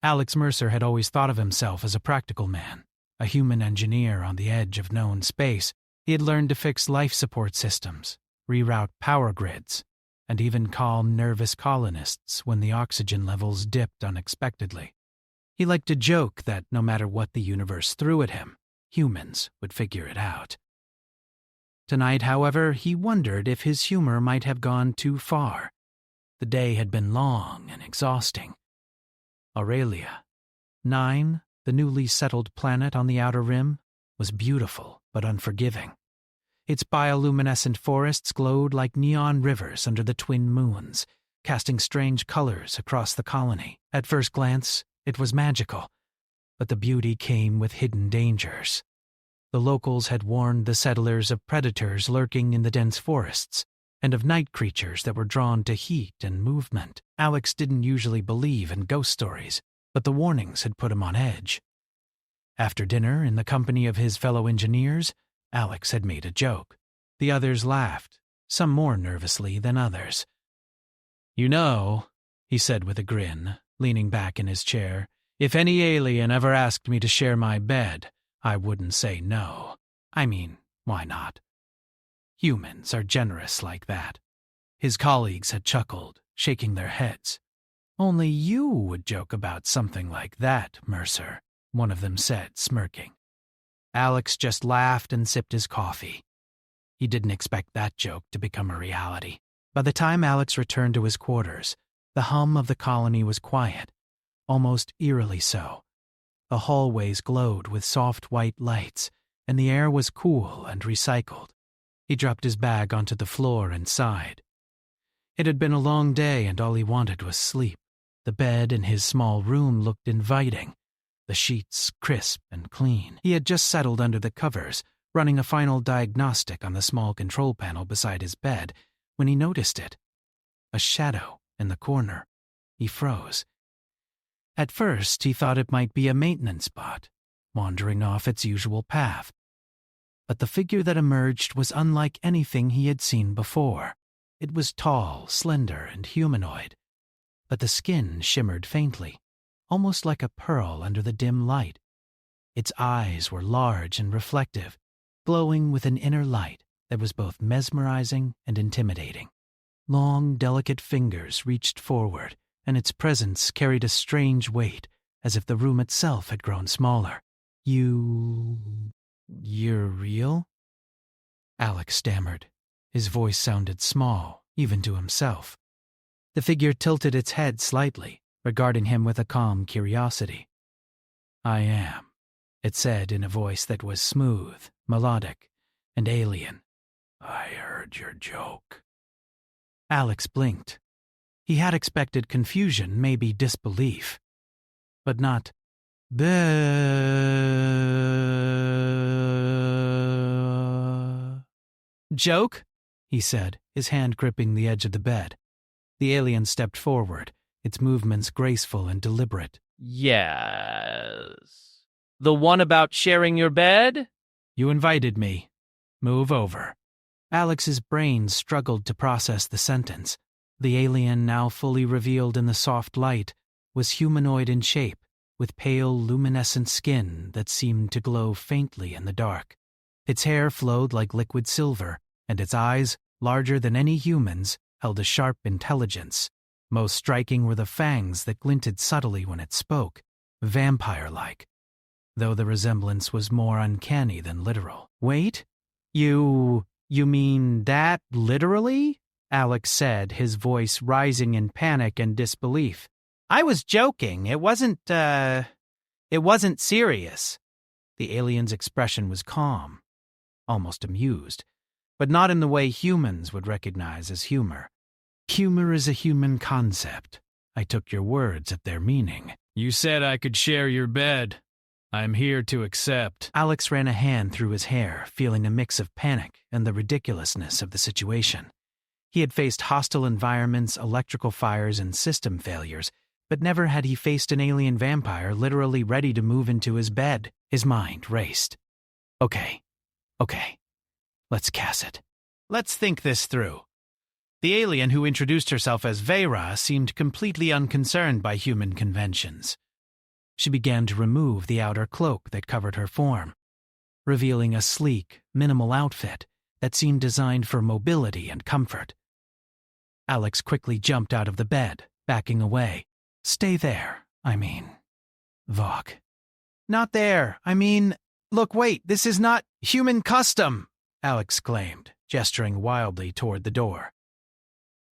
Alex Mercer had always thought of himself as a practical man, a human engineer on the edge of known space. He had learned to fix life support systems, reroute power grids, and even calm nervous colonists when the oxygen levels dipped unexpectedly. He liked to joke that no matter what the universe threw at him, humans would figure it out. Tonight, however, he wondered if his humor might have gone too far. The day had been long and exhausting. Aurelia, 9, the newly settled planet on the outer rim, was beautiful but unforgiving. Its bioluminescent forests glowed like neon rivers under the twin moons, casting strange colors across the colony. At first glance, it was magical, but the beauty came with hidden dangers. The locals had warned the settlers of predators lurking in the dense forests, and of night creatures that were drawn to heat and movement. Alex didn't usually believe in ghost stories, but the warnings had put him on edge. After dinner, in the company of his fellow engineers, Alex had made a joke. The others laughed, some more nervously than others. "You know," he said with a grin, leaning back in his chair, "if any alien ever asked me to share my bed, I wouldn't say no. I mean, why not? Humans are generous like that." His colleagues had chuckled, shaking their heads. "Only you would joke about something like that, Mercer," one of them said, smirking. Alex just laughed and sipped his coffee. He didn't expect that joke to become a reality. By the time Alex returned to his quarters, the hum of the colony was quiet, almost eerily so. The hallways glowed with soft white lights, and the air was cool and recycled. He dropped his bag onto the floor and sighed. It had been a long day, and all he wanted was sleep. The bed in his small room looked inviting, the sheets crisp and clean. He had just settled under the covers, running a final diagnostic on the small control panel beside his bed, when he noticed it. A shadow in the corner. He froze. At first, he thought it might be a maintenance bot, wandering off its usual path. But the figure that emerged was unlike anything he had seen before. It was tall, slender, and humanoid, but the skin shimmered faintly, almost like a pearl under the dim light. Its eyes were large and reflective, glowing with an inner light that was both mesmerizing and intimidating. Long, delicate fingers reached forward, and its presence carried a strange weight, as if the room itself had grown smaller. You're real?" Alex stammered. His voice sounded small, even to himself. The figure tilted its head slightly, regarding him with a calm curiosity. "I am," it said in a voice that was smooth, melodic, and alien. "I heard your joke." Alex blinked. He had expected confusion, maybe disbelief, but not "Joke?" he said, his hand gripping the edge of the bed. The alien stepped forward, its movements graceful and deliberate. "Yes. The one about sharing your bed?" "You invited me. Move over." Alex's brain struggled to process the sentence. The alien, now fully revealed in the soft light, was humanoid in shape, with pale, luminescent skin that seemed to glow faintly in the dark. Its hair flowed like liquid silver, and its eyes, larger than any human's, held a sharp intelligence. Most striking were the fangs that glinted subtly when it spoke, vampire-like, though the resemblance was more uncanny than literal. "Wait? You mean that literally?" Alex said, his voice rising in panic and disbelief. "I was joking. It wasn't serious." The alien's expression was calm, almost amused, but not in the way humans would recognize as humor. "Humor is a human concept. I took your words at their meaning." "You said I could share your bed. I'm here to accept." Alex ran a hand through his hair, feeling a mix of panic and the ridiculousness of the situation. He had faced hostile environments, electrical fires, and system failures, but never had he faced an alien vampire literally ready to move into his bed. His mind raced. Okay, let's cast it. Let's think this through. The alien who introduced herself as Vera seemed completely unconcerned by human conventions. She began to remove the outer cloak that covered her form, revealing a sleek, minimal outfit that seemed designed for mobility and comfort. Alex quickly jumped out of the bed, backing away. "Stay there, I mean. Vog." "Not there, I mean, look, wait, this is not human custom," Alex exclaimed, gesturing wildly toward the door.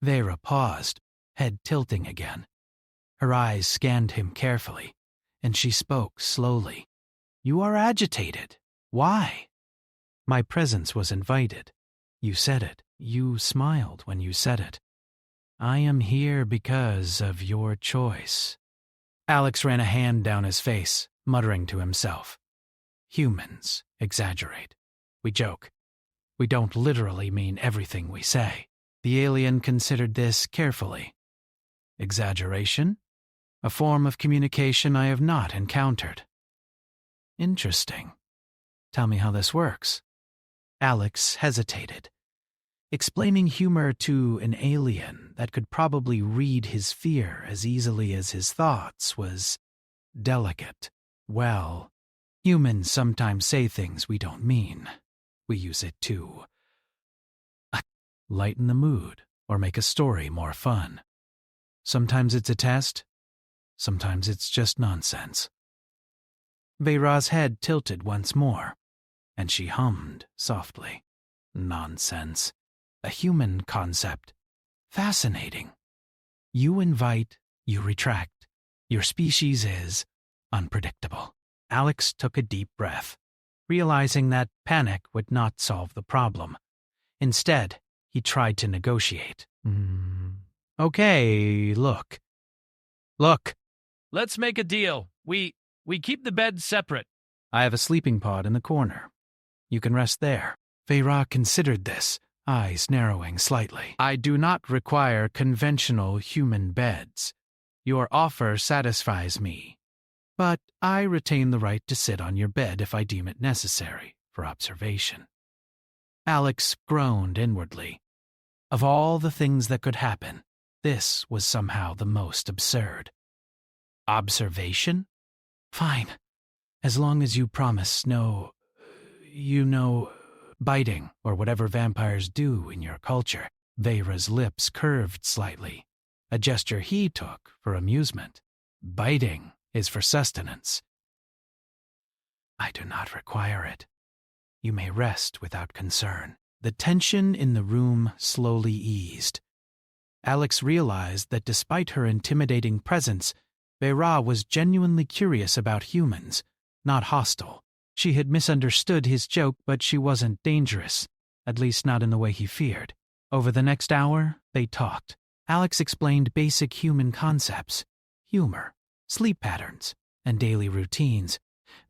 Vera paused, head tilting again. Her eyes scanned him carefully, and she spoke slowly. "You are agitated. Why?" "My presence was invited. You said it. You smiled when you said it. I am here because of your choice." Alex ran a hand down his face, muttering to himself. "Humans exaggerate. We joke. We don't literally mean everything we say." The alien considered this carefully. "Exaggeration? A form of communication I have not encountered." "Interesting. Tell me how this works." Alex hesitated. Explaining humor to an alien that could probably read his fear as easily as his thoughts was delicate. "Well, humans sometimes say things we don't mean. We use it to lighten the mood or make a story more fun. Sometimes it's a test. Sometimes it's just nonsense." Vera's head tilted once more, and she hummed softly. "Nonsense. A human concept. Fascinating. You invite, you retract. Your species is unpredictable." Alex took a deep breath, realizing that panic would not solve the problem. Instead, he tried to negotiate. "Okay, look. Let's make a deal. We keep the beds separate." I have a sleeping pod in the corner. You can rest there." Vera considered this, eyes narrowing slightly. "I do not require conventional human beds. Your offer satisfies me. But I retain the right to sit on your bed if I deem it necessary for observation." Alex groaned inwardly. Of all the things that could happen, this was somehow the most absurd. "Observation? Fine. As long as you promise no, biting or whatever vampires do in your culture." Vera's lips curved slightly, a gesture he took for amusement. "Biting is for sustenance." "I do not require it. You may rest without concern." The tension in the room slowly eased. Alex realized that despite her intimidating presence, Vera was genuinely curious about humans, not hostile. She had misunderstood his joke, but she wasn't dangerous, at least not in the way he feared. Over the next hour, they talked. Alex explained basic human concepts, humor, sleep patterns, and daily routines.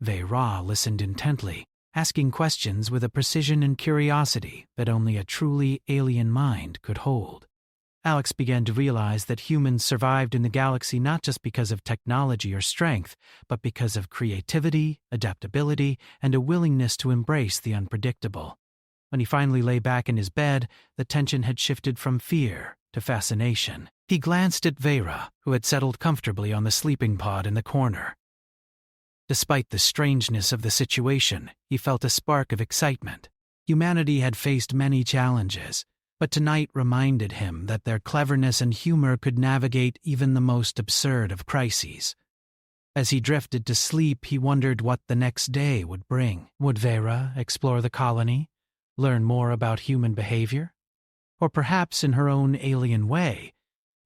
Vera listened intently, asking questions with a precision and curiosity that only a truly alien mind could hold. Alex began to realize that humans survived in the galaxy not just because of technology or strength, but because of creativity, adaptability, and a willingness to embrace the unpredictable. When he finally lay back in his bed, the tension had shifted from fear to fascination. He glanced at Vera, who had settled comfortably on the sleeping pod in the corner. Despite the strangeness of the situation, he felt a spark of excitement. Humanity had faced many challenges, but tonight reminded him that their cleverness and humor could navigate even the most absurd of crises. As he drifted to sleep, he wondered what the next day would bring. Would Vera explore the colony, learn more about human behavior? Or perhaps, in her own alien way,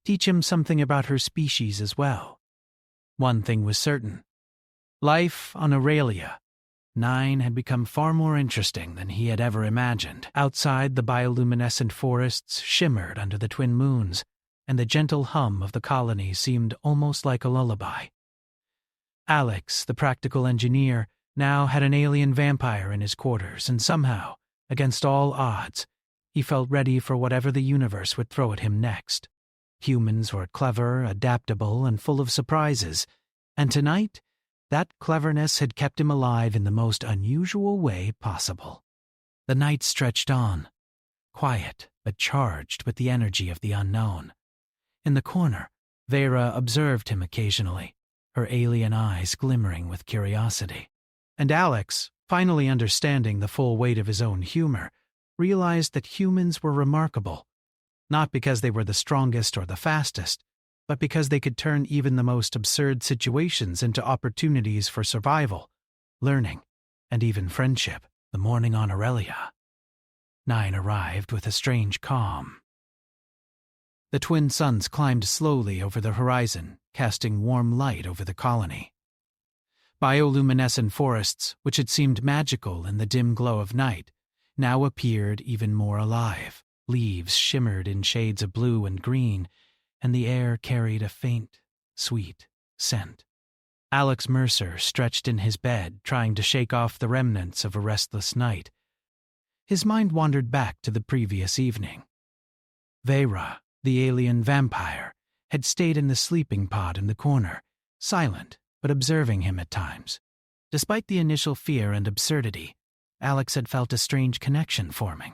teach him something about her species as well? One thing was certain. Life on Aurelia 9 had become far more interesting than he had ever imagined. Outside, the bioluminescent forests shimmered under the twin moons, and the gentle hum of the colony seemed almost like a lullaby. Alex, the practical engineer, now had an alien vampire in his quarters, and somehow, against all odds, he felt ready for whatever the universe would throw at him next. Humans were clever, adaptable, and full of surprises, and tonight, that cleverness had kept him alive in the most unusual way possible. The night stretched on, quiet but charged with the energy of the unknown. In the corner, Vera observed him occasionally, her alien eyes glimmering with curiosity. And Alex, finally understanding the full weight of his own humor, realized that humans were remarkable, not because they were the strongest or the fastest, but because they could turn even the most absurd situations into opportunities for survival, learning, and even friendship. The morning on Aurelia. 9 arrived with a strange calm. The twin suns climbed slowly over the horizon, casting warm light over the colony. Bioluminescent forests, which had seemed magical in the dim glow of night, now appeared even more alive. Leaves shimmered in shades of blue and green, and the air carried a faint, sweet scent. Alex Mercer stretched in his bed, trying to shake off the remnants of a restless night. His mind wandered back to the previous evening. Vera, the alien vampire, had stayed in the sleeping pod in the corner, silent but observing him at times. Despite the initial fear and absurdity, Alex had felt a strange connection forming.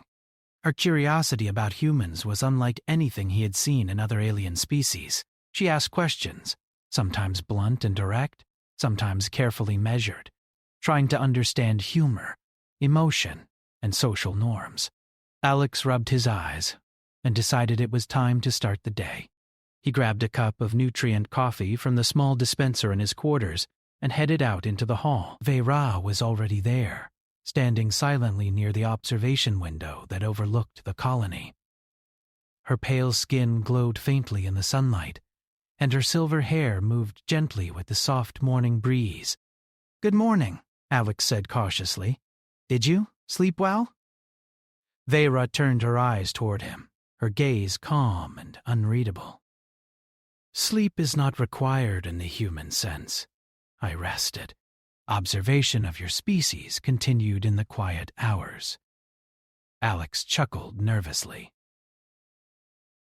Her curiosity about humans was unlike anything he had seen in other alien species. She asked questions, sometimes blunt and direct, sometimes carefully measured, trying to understand humor, emotion, and social norms. Alex rubbed his eyes and decided it was time to start the day. He grabbed a cup of nutrient coffee from the small dispenser in his quarters and headed out into the hall. Vera was already there, standing silently near the observation window that overlooked the colony. Her pale skin glowed faintly in the sunlight, and her silver hair moved gently with the soft morning breeze. "Good morning," Alex said cautiously. "Did you sleep well?" Vera turned her eyes toward him, her gaze calm and unreadable. "Sleep is not required in the human sense," I rested. "Observation of your species continued in the quiet hours." Alex chuckled nervously.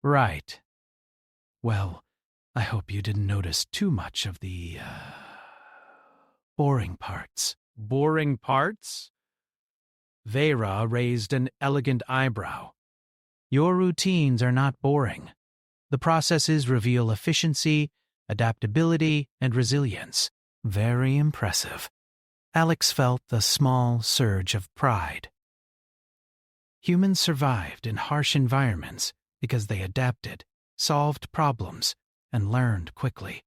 "Right. Well, I hope you didn't notice too much of the, boring parts." Boring parts? Vera raised an elegant eyebrow. "Your routines are not boring. The processes reveal efficiency, adaptability, and resilience. Very impressive." Alex felt a small surge of pride. Humans survived in harsh environments because they adapted, solved problems, and learned quickly.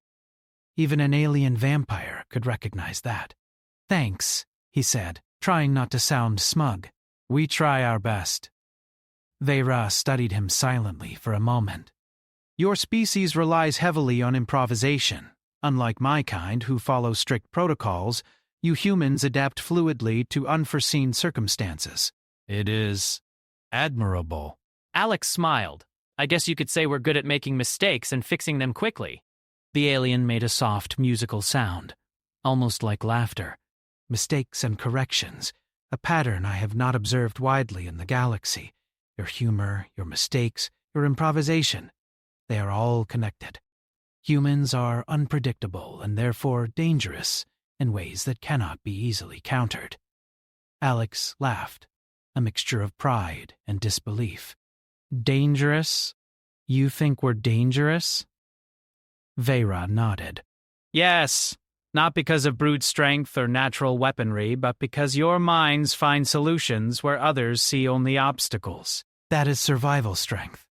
Even an alien vampire could recognize that. "Thanks," he said, trying not to sound smug. "We try our best." Vera studied him silently for a moment. "Your species relies heavily on improvisation. Unlike my kind, who follow strict protocols, you humans adapt fluidly to unforeseen circumstances." It is admirable. Alex smiled. "I guess you could say we're good at making mistakes and fixing them quickly." The alien made a soft musical sound, almost like laughter. "Mistakes and corrections, a pattern I have not observed widely in the galaxy. Your humor, your mistakes, your improvisation, they are all connected. Humans are unpredictable and therefore dangerous in ways that cannot be easily countered." Alex laughed, a mixture of pride and disbelief. "Dangerous? You think we're dangerous?" Vera nodded. "Yes, not because of brute strength or natural weaponry, but because your minds find solutions where others see only obstacles. That is survival strength.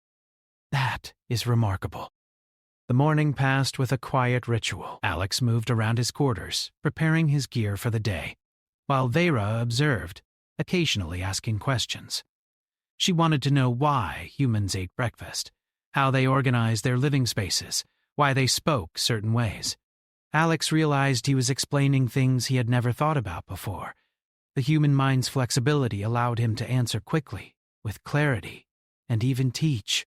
That is remarkable." The morning passed with a quiet ritual. Alex moved around his quarters, preparing his gear for the day, while Vera observed, occasionally asking questions. She wanted to know why humans ate breakfast, how they organized their living spaces, why they spoke certain ways. Alex realized he was explaining things he had never thought about before. The human mind's flexibility allowed him to answer quickly, with clarity, and even teach.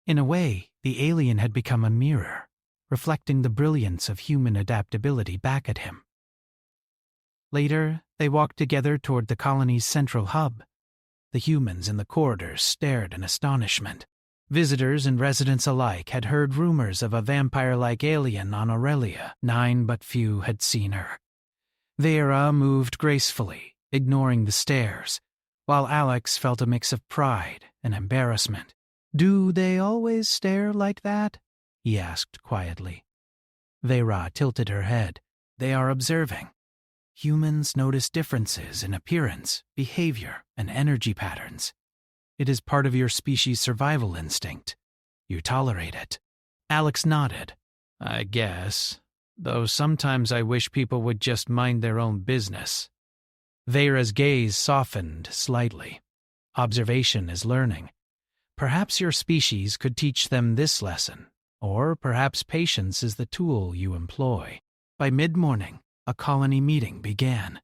In a way, the alien had become a mirror, reflecting the brilliance of human adaptability back at him. Later, they walked together toward the colony's central hub. The humans in the corridors stared in astonishment. Visitors and residents alike had heard rumors of a vampire-like alien on Aurelia. 9 but few had seen her. Vera moved gracefully, ignoring the stares, while Alex felt a mix of pride and embarrassment. "Do they always stare like that?" he asked quietly. Vera tilted her head. They are observing. Humans notice differences in appearance, behavior, and energy patterns. It is part of your species' survival instinct. You tolerate it. Alex nodded. I guess. Though sometimes I wish people would just mind their own business. Vera's gaze softened slightly. Observation is learning. Perhaps your species could teach them this lesson, or perhaps patience is the tool you employ. By mid-morning, a colony meeting began.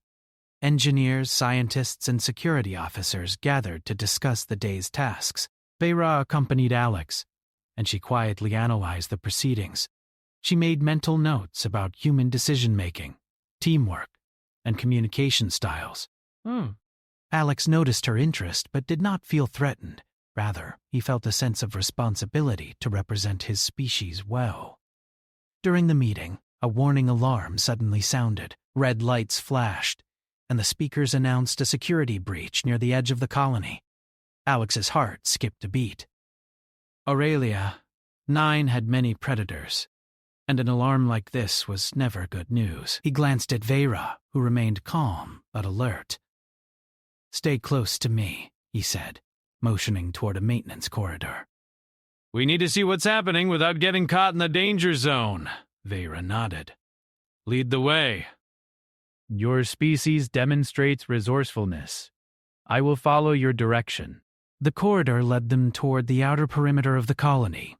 Engineers, scientists, and security officers gathered to discuss the day's tasks. Vera accompanied Alex, and she quietly analyzed the proceedings. She made mental notes about human decision-making, teamwork, and communication styles. Alex noticed her interest but did not feel threatened. Rather, he felt a sense of responsibility to represent his species well. During the meeting, a warning alarm suddenly sounded. Red lights flashed, and the speakers announced a security breach near the edge of the colony. Alex's heart skipped a beat. Aurelia, 9 had many predators, and an alarm like this was never good news. He glanced at Vera, who remained calm but alert. "Stay close to me," he said, motioning toward a maintenance corridor. We need to see what's happening without getting caught in the danger zone. Vera nodded. Lead the way. Your species demonstrates resourcefulness. I will follow your direction. The corridor led them toward the outer perimeter of the colony.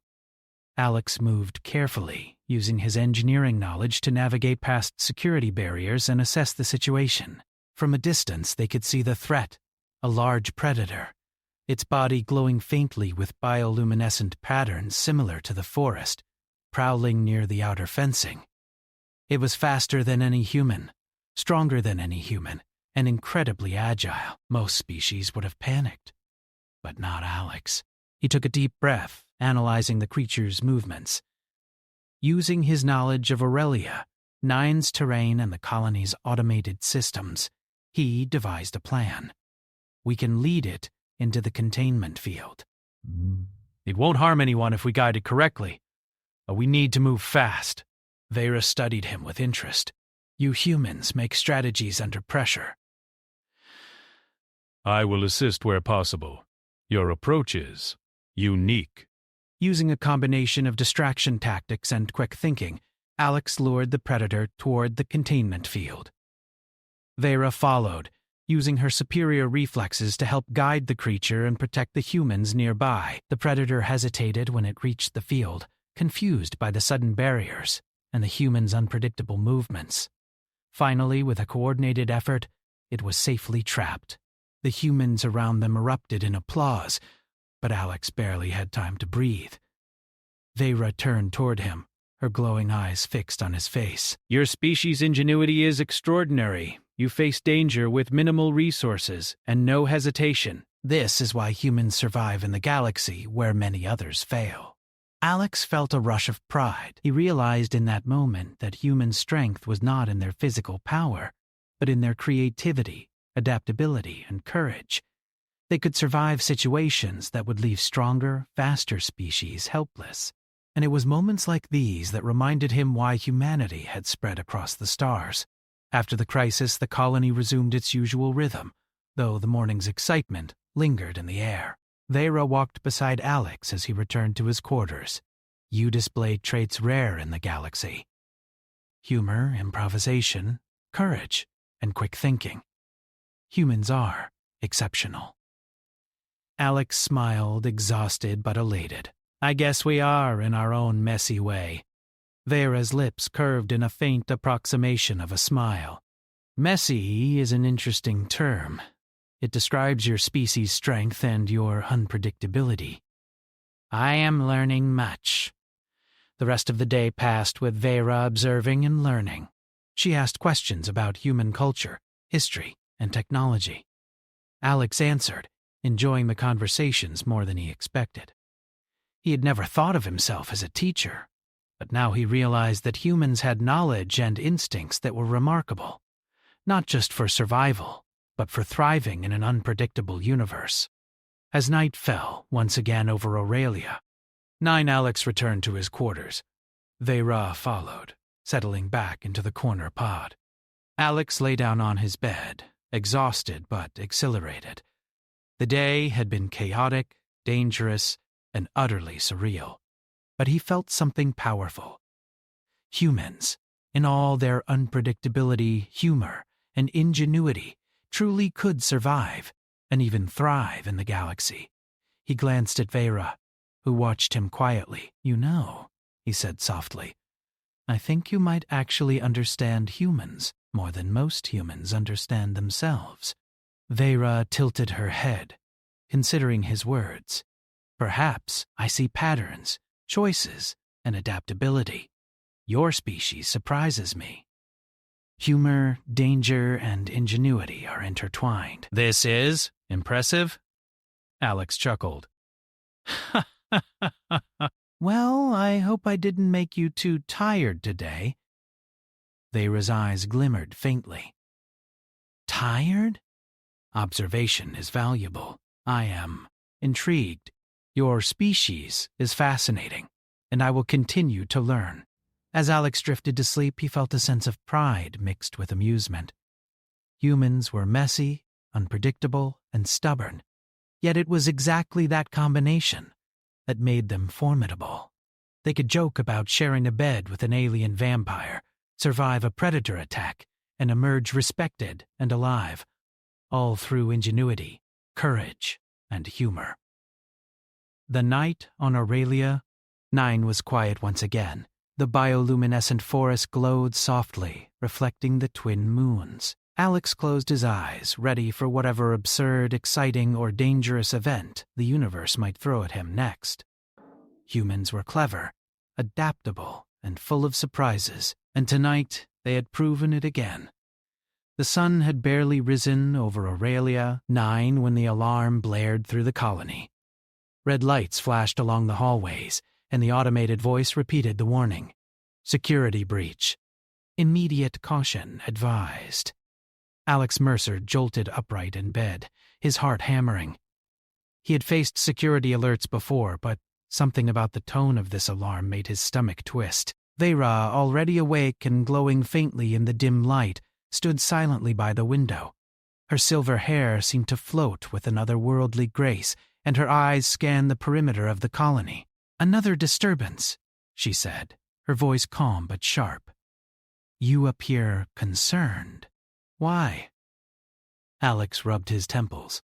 Alex moved carefully, using his engineering knowledge to navigate past security barriers and assess the situation. From a distance, they could see the threat, a large predator, its body glowing faintly with bioluminescent patterns similar to the forest, prowling near the outer fencing. It was faster than any human, stronger than any human, and incredibly agile. Most species would have panicked. But not Alex. He took a deep breath, analyzing the creature's movements. Using his knowledge of Aurelia, 9's terrain, and the colony's automated systems, he devised a plan. We can lead it into the containment field. It won't harm anyone if we guide it correctly. But we need to move fast. Vera studied him with interest. You humans make strategies under pressure. I will assist where possible. Your approach is unique. Using a combination of distraction tactics and quick thinking, Alex lured the predator toward the containment field. Vera followed, using her superior reflexes to help guide the creature and protect the humans nearby. The predator hesitated when it reached the field, confused by the sudden barriers and the humans' unpredictable movements. Finally, with a coordinated effort, it was safely trapped. The humans around them erupted in applause, but Alex barely had time to breathe. Vera turned toward him, her glowing eyes fixed on his face. Your species' ingenuity is extraordinary. You face danger with minimal resources and no hesitation. This is why humans survive in the galaxy where many others fail. Alex felt a rush of pride. He realized in that moment that human strength was not in their physical power, but in their creativity, adaptability, and courage. They could survive situations that would leave stronger, faster species helpless. And it was moments like these that reminded him why humanity had spread across the stars. After the crisis, the colony resumed its usual rhythm, though the morning's excitement lingered in the air. Vera walked beside Alex as he returned to his quarters. You displayed traits rare in the galaxy: humor, improvisation, courage, and quick thinking. Humans are exceptional. Alex smiled, exhausted but elated. I guess we are in our own messy way. Vera's lips curved in a faint approximation of a smile. Messy is an interesting term. It describes your species' strength and your unpredictability. I am learning much. The rest of the day passed with Vera observing and learning. She asked questions about human culture, history, and technology. Alex answered, enjoying the conversations more than he expected. He had never thought of himself as a teacher, but now he realized that humans had knowledge and instincts that were remarkable, not just for survival, but for thriving in an unpredictable universe. As night fell once again over Aurelia, 9 Alex returned to his quarters. Vera followed, settling back into the corner pod. Alex lay down on his bed, exhausted but exhilarated. The day had been chaotic, dangerous, and utterly surreal, but he felt something powerful. Humans, in all their unpredictability, humor, and ingenuity, truly could survive and even thrive in the galaxy. He glanced at Vera, who watched him quietly. "You know," he said softly, "I think you might actually understand humans more than most humans understand themselves." Vera tilted her head, considering his words. "Perhaps I see patterns, choices, and adaptability. Your species surprises me. Humor, danger, and ingenuity are intertwined." This is impressive? Alex chuckled. "Well, I hope I didn't make you too tired today." Vera's eyes glimmered faintly. "Tired? Observation is valuable. I am intrigued. Your species is fascinating, and I will continue to learn." As Alex drifted to sleep, he felt a sense of pride mixed with amusement. Humans were messy, unpredictable, and stubborn, yet it was exactly that combination that made them formidable. They could joke about sharing a bed with an alien vampire, survive a predator attack, and emerge respected and alive, all through ingenuity, courage, and humor. The night on Aurelia 9 was quiet once again. The bioluminescent forest glowed softly, reflecting the twin moons. Alex closed his eyes, ready for whatever absurd, exciting, or dangerous event the universe might throw at him next. Humans were clever, adaptable, and full of surprises, and tonight they had proven it again. The sun had barely risen over Aurelia 9 when the alarm blared through the colony. Red lights flashed along the hallways, and the automated voice repeated the warning. "Security breach. Immediate caution advised." Alex Mercer jolted upright in bed, his heart hammering. He had faced security alerts before, but something about the tone of this alarm made his stomach twist. Vera, already awake and glowing faintly in the dim light, stood silently by the window. Her silver hair seemed to float with an otherworldly grace, and her eyes scanned the perimeter of the colony. "Another disturbance," she said, her voice calm but sharp. "You appear concerned. Why?" Alex rubbed his temples.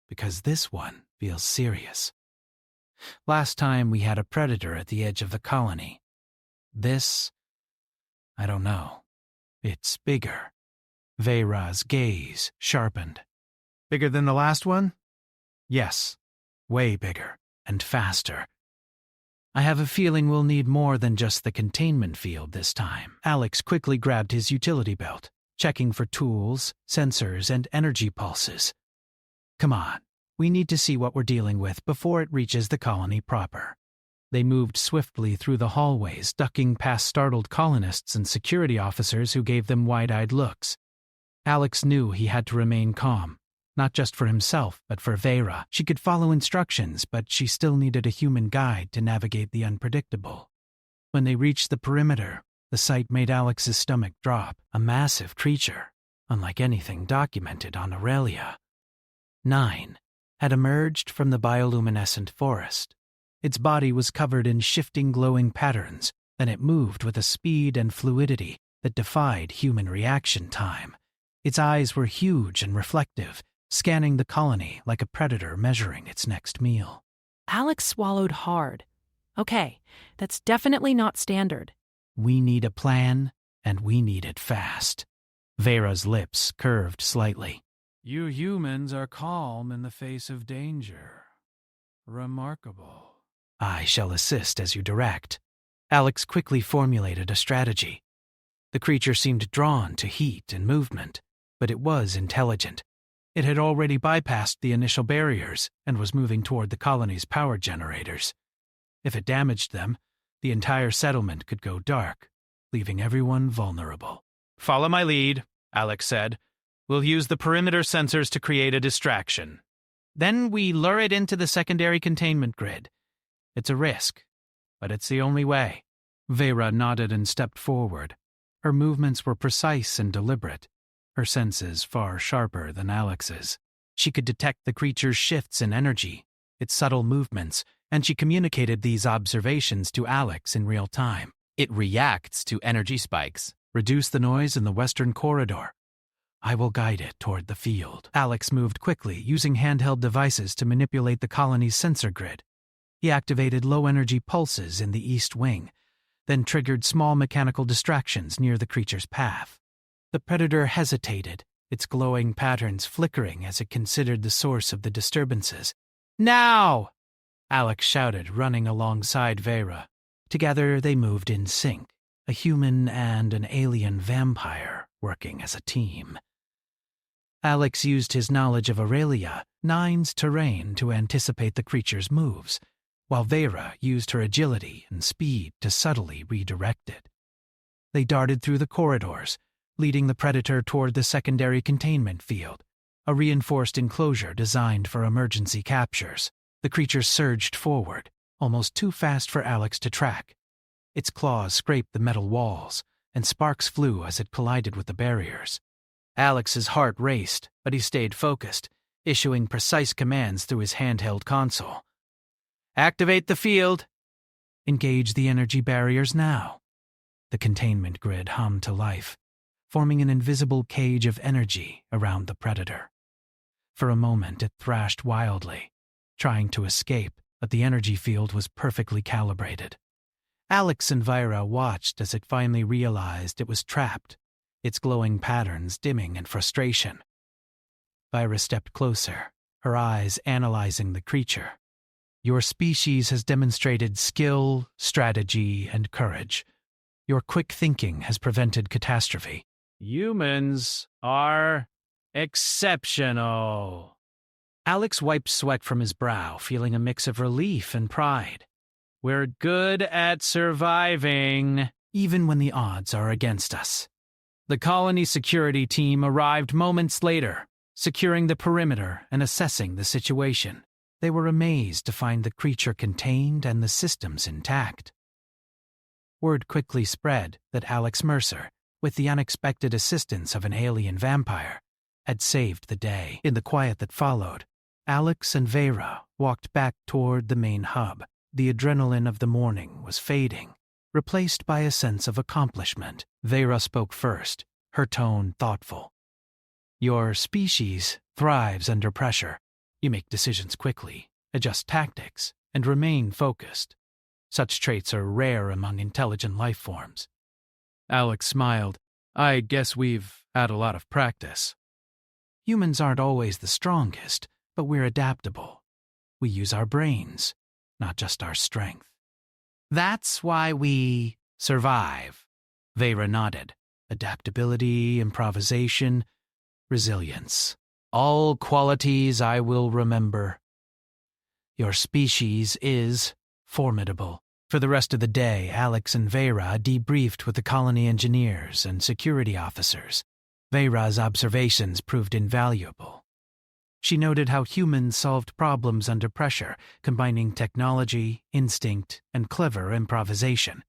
"Because this one feels serious. Last time we had a predator at the edge of the colony. This, I don't know. It's bigger." Vera's gaze sharpened. "Bigger than the last one?" "Yes, way bigger and faster. I have a feeling we'll need more than just the containment field this time." Alex quickly grabbed his utility belt, checking for tools, sensors, and energy pulses. "Come on, we need to see what we're dealing with before it reaches the colony proper." They moved swiftly through the hallways, ducking past startled colonists and security officers who gave them wide-eyed looks. Alex knew he had to remain calm, not just for himself, but for Vera. She could follow instructions, but she still needed a human guide to navigate the unpredictable. When they reached the perimeter, the sight made Alex's stomach drop. A massive creature, unlike anything documented on Aurelia 9, had emerged from the bioluminescent forest. Its body was covered in shifting glowing patterns, and it moved with a speed and fluidity that defied human reaction time. Its eyes were huge and reflective, scanning the colony like a predator measuring its next meal. Alex swallowed hard. Okay, that's definitely not standard. "We need a plan, and we need it fast." Vera's lips curved slightly. You humans are calm in the face of danger. Remarkable. "I shall assist as you direct." Alex quickly formulated a strategy. The creature seemed drawn to heat and movement, but it was intelligent. It had already bypassed the initial barriers and was moving toward the colony's power generators. If it damaged them, the entire settlement could go dark, leaving everyone vulnerable. "Follow my lead," Alex said. "We'll use the perimeter sensors to create a distraction. Then we lure it into the secondary containment grid. It's a risk, but it's the only way." Vera nodded and stepped forward, Her movements were precise and deliberate, her senses far sharper than Alex's. She could detect the creature's shifts in energy, its subtle movements, and she communicated these observations to Alex in real time. It reacts to energy spikes. Reduce the noise in the western corridor. I will guide it toward the field. Alex moved quickly, using handheld devices to manipulate the colony's sensor grid. He activated low-energy pulses in the east wing, then triggered small mechanical distractions near the creature's path. The predator hesitated, its glowing patterns flickering as it considered the source of the disturbances. Now! Alex shouted, running alongside Vera. Together they moved in sync, a human and an alien vampire working as a team. Alex used his knowledge of Aurelia, Nine's terrain, to anticipate the creature's moves, while Vera used her agility and speed to subtly redirect it. They darted through the corridors, leading the predator toward the secondary containment field, a reinforced enclosure designed for emergency captures. The creature surged forward, almost too fast for Alex to track. Its claws scraped the metal walls, and sparks flew as it collided with the barriers. Alex's heart raced, but he stayed focused, issuing precise commands through his handheld console. Activate the field. Engage the energy barriers now. The containment grid hummed to life, forming an invisible cage of energy around the predator. For a moment it thrashed wildly, trying to escape, but the energy field was perfectly calibrated. Alex and Vera watched as it finally realized it was trapped, its glowing patterns dimming in frustration. Vera stepped closer, her eyes analyzing the creature. Your species has demonstrated skill, strategy, and courage. Your quick thinking has prevented catastrophe. Humans are exceptional. Alex wiped sweat from his brow, feeling a mix of relief and pride. We're good at surviving, even when the odds are against us. The colony security team arrived moments later, securing the perimeter and assessing the situation. They were amazed to find the creature contained and the systems intact. Word quickly spread that Alex Mercer, with the unexpected assistance of an alien vampire, had saved the day. In the quiet that followed, Alex and Vera walked back toward the main hub. The adrenaline of the morning was fading, replaced by a sense of accomplishment. Vera spoke first, her tone thoughtful. Your species thrives under pressure. You make decisions quickly, adjust tactics, and remain focused. Such traits are rare among intelligent life forms. Alex smiled. I guess we've had a lot of practice. Humans aren't always the strongest, but we're adaptable. We use our brains, not just our strength. That's why we survive. Vera nodded. Adaptability, improvisation, resilience. All qualities I will remember. Your species is formidable. For the rest of the day, Alex and Vera debriefed with the colony engineers and security officers. Vera's observations proved invaluable. She noted how humans solved problems under pressure, combining technology, instinct, and clever improvisation.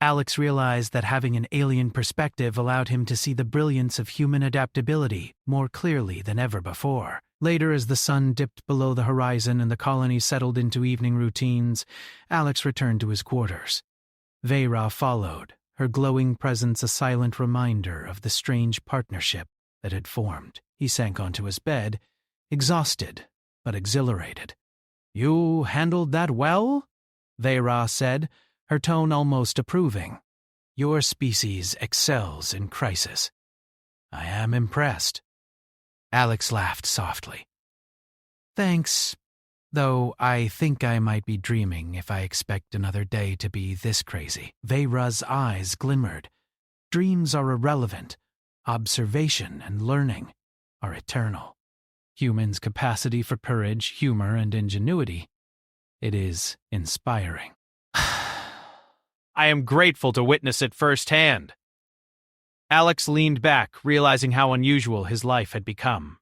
Alex realized that having an alien perspective allowed him to see the brilliance of human adaptability more clearly than ever before. Later, as the sun dipped below the horizon and the colony settled into evening routines, Alex returned to his quarters. Vera followed, her glowing presence a silent reminder of the strange partnership that had formed. He sank onto his bed, exhausted but exhilarated. You handled that well? Vera said, her tone almost approving. Your species excels in crisis. I am impressed. Alex laughed softly. Thanks, though I think I might be dreaming if I expect another day to be this crazy. Vera's eyes glimmered. Dreams are irrelevant. Observation and learning are eternal. Humans' capacity for courage, humor, and ingenuity, it is inspiring. I am grateful to witness it firsthand. Alex leaned back, realizing how unusual his life had become.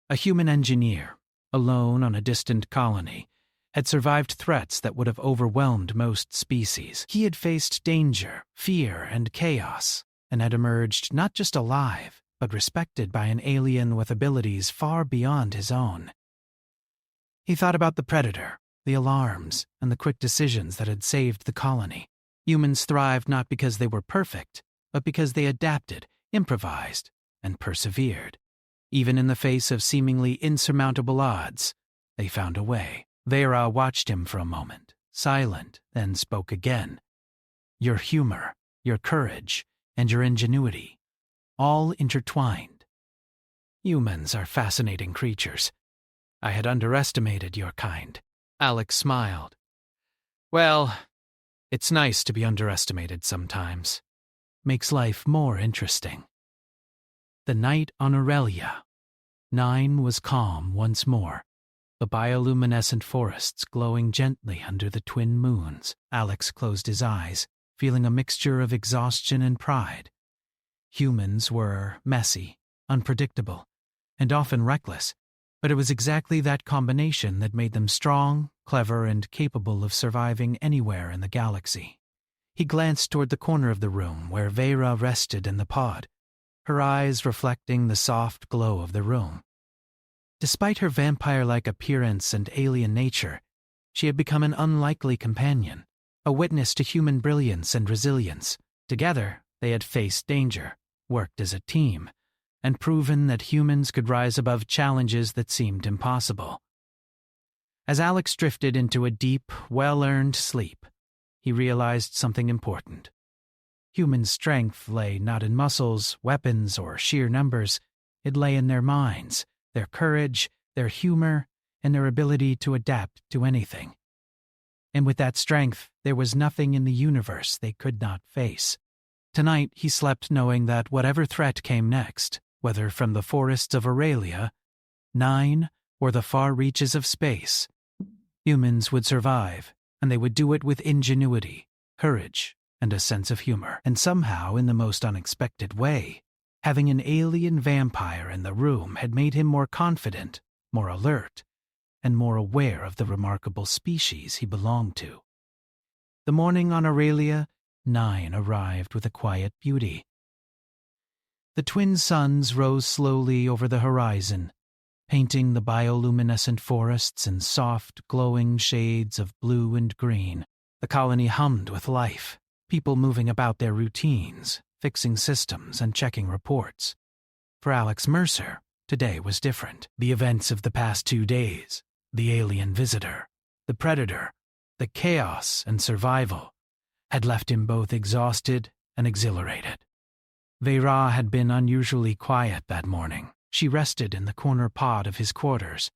A human engineer, alone on a distant colony, had survived threats that would have overwhelmed most species. He had faced danger, fear, and chaos, and had emerged not just alive, but respected by an alien with abilities far beyond his own. He thought about the Predator, the alarms, and the quick decisions that had saved the colony. Humans thrived not because they were perfect, but because they adapted, improvised, and persevered. Even in the face of seemingly insurmountable odds, they found a way. Vera watched him for a moment, silent, then spoke again. Your humor, your courage, and your ingenuity, all intertwined. Humans are fascinating creatures. I had underestimated your kind. Alex smiled. Well, it's nice to be underestimated sometimes. Makes life more interesting. The night on Aurelia. 9 was calm once more, the bioluminescent forests glowing gently under the twin moons. Alex closed his eyes, feeling a mixture of exhaustion and pride. Humans were messy, unpredictable, and often reckless, but it was exactly that combination that made them strong, clever, and capable of surviving anywhere in the galaxy. He glanced toward the corner of the room where Vera rested in the pod, her eyes reflecting the soft glow of the room. Despite her vampire-like appearance and alien nature, she had become an unlikely companion, a witness to human brilliance and resilience. Together, they had faced danger, worked as a team, and proven that humans could rise above challenges that seemed impossible. As Alex drifted into a deep, well-earned sleep, he realized something important. Human strength lay not in muscles, weapons, or sheer numbers. It lay in their minds, their courage, their humor, and their ability to adapt to anything. And with that strength, there was nothing in the universe they could not face. Tonight, he slept knowing that whatever threat came next, whether from the forests of Aurelia, 9, or the far reaches of space, humans would survive, and they would do it with ingenuity, courage, and a sense of humor. And somehow, in the most unexpected way, having an alien vampire in the room had made him more confident, more alert, and more aware of the remarkable species he belonged to. The morning on Aurelia, 9 arrived with a quiet beauty. The twin suns rose slowly over the horizon, painting the bioluminescent forests in soft, glowing shades of blue and green. The colony hummed with life, people moving about their routines, fixing systems and checking reports. For Alex Mercer, today was different. The events of the past 2 days, the alien visitor, the predator, the chaos and survival, had left him both exhausted and exhilarated. Vera had been unusually quiet that morning. She rested in the corner pod of his quarters,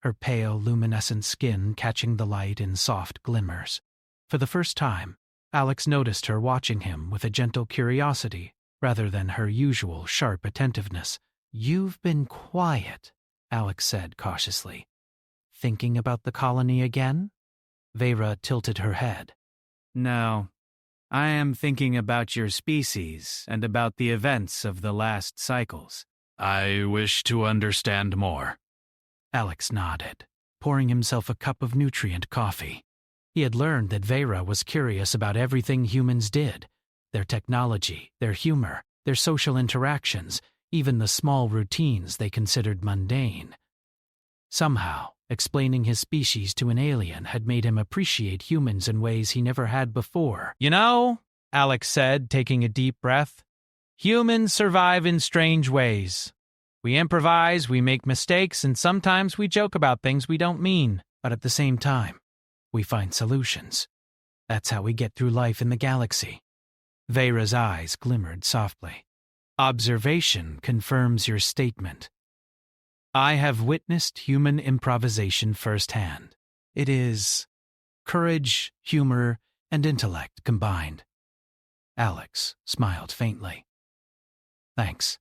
her pale, luminescent skin catching the light in soft glimmers. For the first time, Alex noticed her watching him with a gentle curiosity rather than her usual sharp attentiveness. "You've been quiet," Alex said cautiously. "Thinking about the colony again?" Vera tilted her head. No, I am thinking about your species and about the events of the last cycles. I wish to understand more. Alex nodded, pouring himself a cup of nutrient coffee. He had learned that Vera was curious about everything humans did, their technology, their humor, their social interactions, even the small routines they considered mundane. Somehow, explaining his species to an alien had made him appreciate humans in ways he never had before. "You know," Alex said, taking a deep breath, "humans survive in strange ways. We improvise, we make mistakes, and sometimes we joke about things we don't mean. But at the same time, we find solutions. That's how we get through life in the galaxy." Vera's eyes glimmered softly. "Observation confirms your statement. I have witnessed human improvisation firsthand. It is courage, humor, and intellect combined." Alex smiled faintly. "Thanks.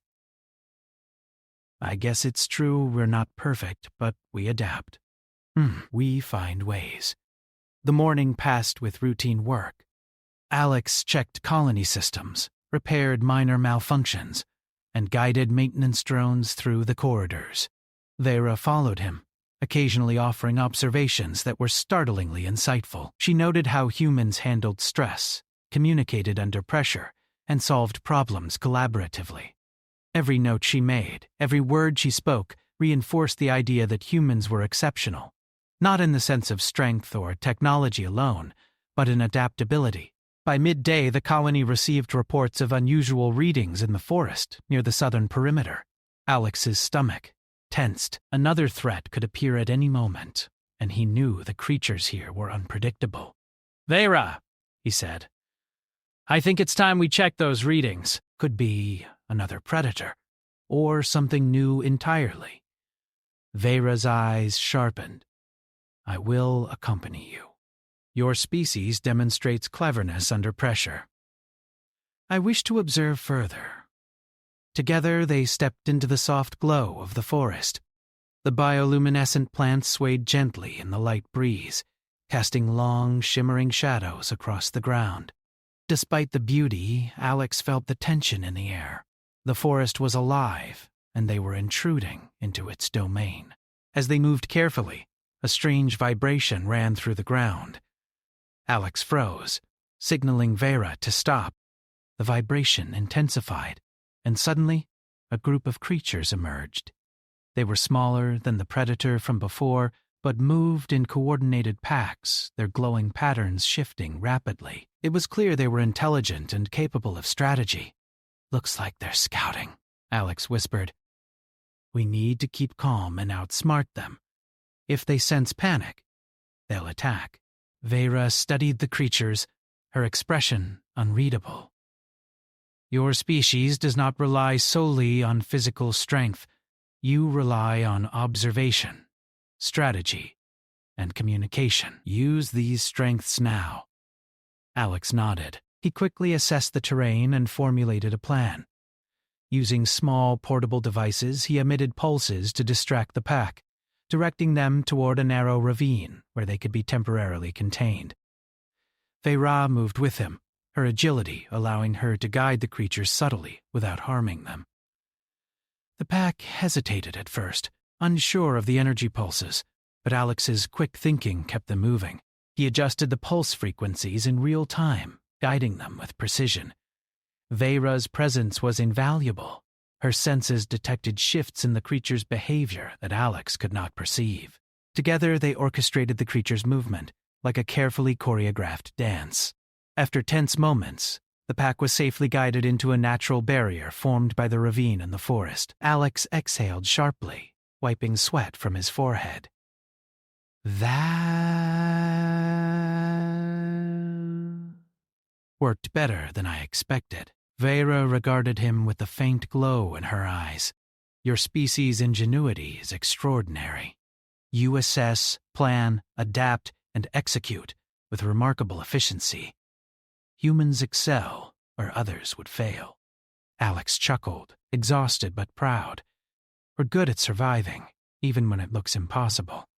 I guess it's true we're not perfect, but we adapt. We find ways." The morning passed with routine work. Alex checked colony systems, repaired minor malfunctions, and guided maintenance drones through the corridors. Vera followed him, occasionally offering observations that were startlingly insightful. She noted how humans handled stress, communicated under pressure, and solved problems collaboratively. Every note she made, every word she spoke, reinforced the idea that humans were exceptional, not in the sense of strength or technology alone, but in adaptability. By midday, the colony received reports of unusual readings in the forest near the southern perimeter. Alex's stomach tensed. Another threat could appear at any moment, and he knew the creatures here were unpredictable. "Vera," he said, "I think it's time we check those readings." Could be another predator, or something new entirely. Vera's eyes sharpened. "I will accompany you. Your species demonstrates cleverness under pressure. I wish to observe further." Together they stepped into the soft glow of the forest. The bioluminescent plants swayed gently in the light breeze, casting long, shimmering shadows across the ground. Despite the beauty, Alex felt the tension in the air. The forest was alive, and they were intruding into its domain. As they moved carefully, a strange vibration ran through the ground. Alex froze, signaling Vera to stop. The vibration intensified, and suddenly, a group of creatures emerged. They were smaller than the predator from before, but moved in coordinated packs, their glowing patterns shifting rapidly. It was clear they were intelligent and capable of strategy. "Looks like they're scouting," Alex whispered. "We need to keep calm and outsmart them. If they sense panic, they'll attack." Vera studied the creatures, her expression unreadable. "Your species does not rely solely on physical strength. You rely on observation, strategy, and communication. Use these strengths now." Alex nodded. He quickly assessed the terrain and formulated a plan. Using small, portable devices, he emitted pulses to distract the pack, directing them toward a narrow ravine where they could be temporarily contained. Vera moved with him, her agility allowing her to guide the creatures subtly without harming them. The pack hesitated at first, unsure of the energy pulses, but Alex's quick thinking kept them moving. He adjusted the pulse frequencies in real time, guiding them with precision. Vera's presence was invaluable. Her senses detected shifts in the creature's behavior that Alex could not perceive. Together they orchestrated the creature's movement, like a carefully choreographed dance. After tense moments, the pack was safely guided into a natural barrier formed by the ravine in the forest. Alex exhaled sharply, wiping sweat from his forehead. "That worked better than I expected." Vera regarded him with a faint glow in her eyes. "Your species' ingenuity is extraordinary. You assess, plan, adapt, and execute with remarkable efficiency. Humans excel where others would fail." Alex chuckled, exhausted but proud. "We're good at surviving, even when it looks impossible."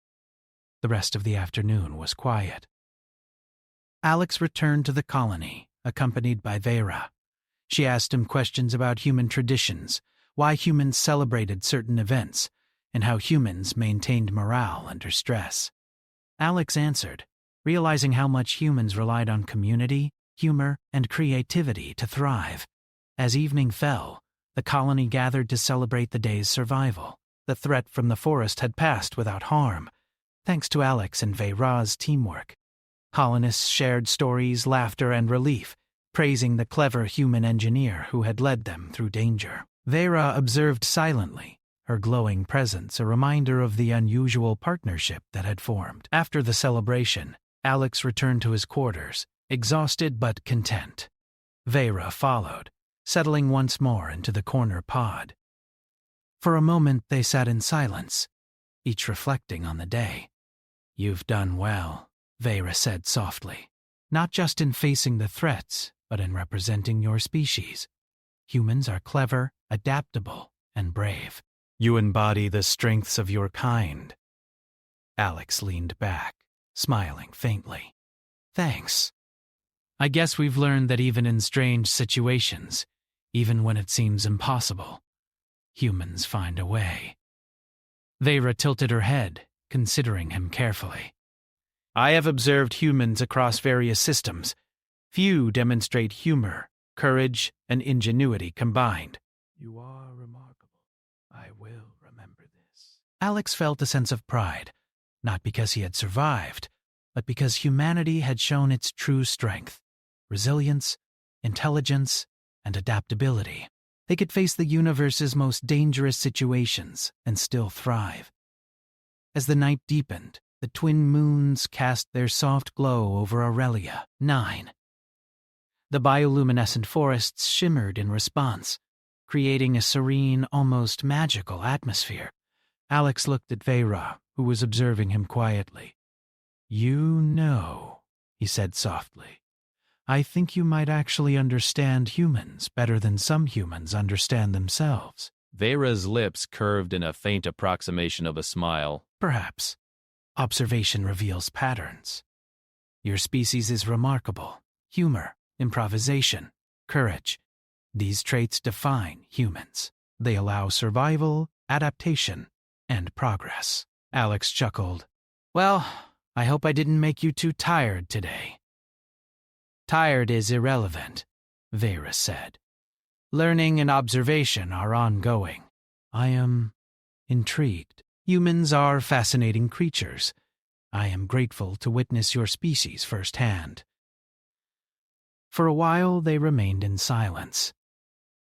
The rest of the afternoon was quiet. Alex returned to the colony, accompanied by Vera. She asked him questions about human traditions, why humans celebrated certain events, and how humans maintained morale under stress. Alex answered, realizing how much humans relied on community, humor, and creativity to thrive. As evening fell, the colony gathered to celebrate the day's survival. The threat from the forest had passed without harm, thanks to Alex and Vera's teamwork. Colonists shared stories, laughter, and relief, praising the clever human engineer who had led them through danger. Vera observed silently, her glowing presence a reminder of the unusual partnership that had formed. After the celebration, Alex returned to his quarters, exhausted but content. Vera followed, settling once more into the corner pod. For a moment they sat in silence, each reflecting on the day. "You've done well," Vera said softly, "not just in facing the threats, but in representing your species. Humans are clever, adaptable, and brave. You embody the strengths of your kind." Alex leaned back, smiling faintly. "Thanks. I guess we've learned that even in strange situations, even when it seems impossible, humans find a way." Vera tilted her head, considering him carefully. I have observed humans across various systems. Few demonstrate humor, courage, and ingenuity combined. You are remarkable. I will remember this. Alex felt a sense of pride, not because he had survived, but because humanity had shown its true strength, resilience, intelligence, and adaptability. They could face the universe's most dangerous situations and still thrive. As the night deepened, the twin moons cast their soft glow over Aurelia, 9. The bioluminescent forests shimmered in response, creating a serene, almost magical atmosphere. Alex looked at Vera, who was observing him quietly. You know, he said softly, I think you might actually understand humans better than some humans understand themselves. Vera's lips curved in a faint approximation of a smile. Perhaps. Observation reveals patterns. Your species is remarkable. Humor, improvisation, courage. These traits define humans. They allow survival, adaptation, and progress. Alex chuckled. Well, I hope I didn't make you too tired today. Tired is irrelevant, Vera said. Learning and observation are ongoing. I am intrigued. Humans are fascinating creatures. I am grateful to witness your species firsthand. For a while they remained in silence.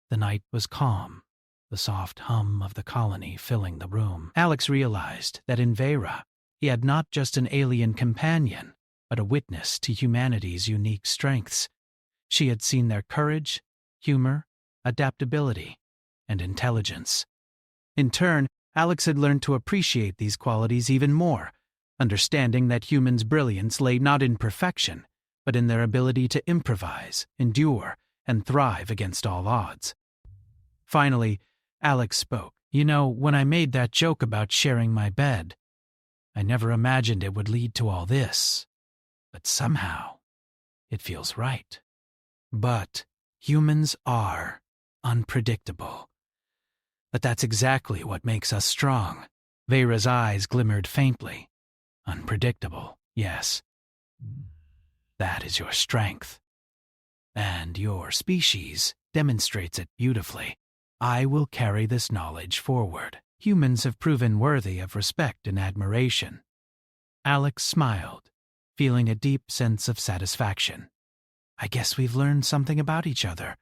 The night was calm, the soft hum of the colony filling the room. Alex realized that in Vera, he had not just an alien companion, but a witness to humanity's unique strengths. She had seen their courage, humor, adaptability, and intelligence. In turn, Alex had learned to appreciate these qualities even more, understanding that humans' brilliance lay not in perfection, but in their ability to improvise, endure, and thrive against all odds. Finally, Alex spoke. You know, when I made that joke about sharing my bed, I never imagined it would lead to all this. But somehow, it feels right. But humans are unpredictable. But that's exactly what makes us strong. Vera's eyes glimmered faintly. Unpredictable, yes. That is your strength. And your species demonstrates it beautifully. I will carry this knowledge forward. Humans have proven worthy of respect and admiration. Alex smiled, feeling a deep sense of satisfaction. I guess we've learned something about each other.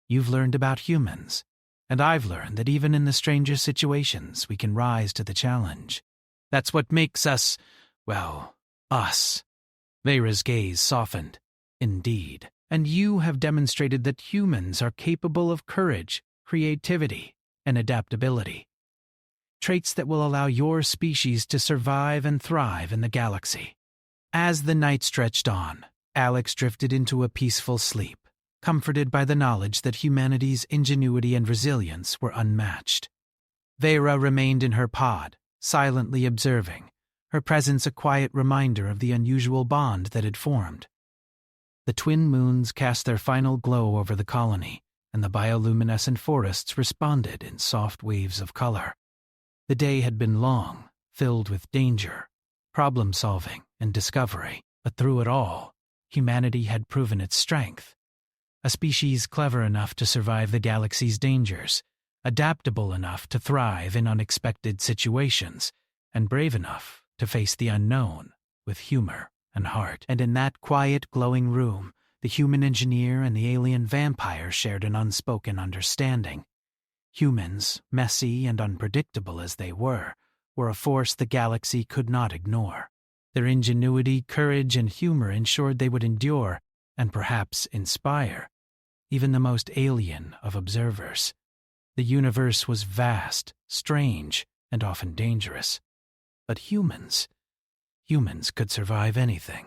You've learned about humans, and I've learned that even in the strangest situations we can rise to the challenge. That's what makes us, well, us. Vera's gaze softened. Indeed. And you have demonstrated that humans are capable of courage, creativity, and adaptability. Traits that will allow your species to survive and thrive in the galaxy. As the night stretched on, Alex drifted into a peaceful sleep, comforted by the knowledge that humanity's ingenuity and resilience were unmatched. Vera remained in her pod, silently observing, her presence a quiet reminder of the unusual bond that had formed. The twin moons cast their final glow over the colony, and the bioluminescent forests responded in soft waves of color. The day had been long, filled with danger, problem-solving, and discovery, but through it all, humanity had proven its strength. A species clever enough to survive the galaxy's dangers, adaptable enough to thrive in unexpected situations, and brave enough to face the unknown with humor and heart. And in that quiet, glowing room, the human engineer and the alien vampire shared an unspoken understanding. Humans, messy and unpredictable as they were a force the galaxy could not ignore. Their ingenuity, courage, and humor ensured they would endure, and perhaps inspire, even the most alien of observers. The universe was vast, strange, and often dangerous. But humans could survive anything.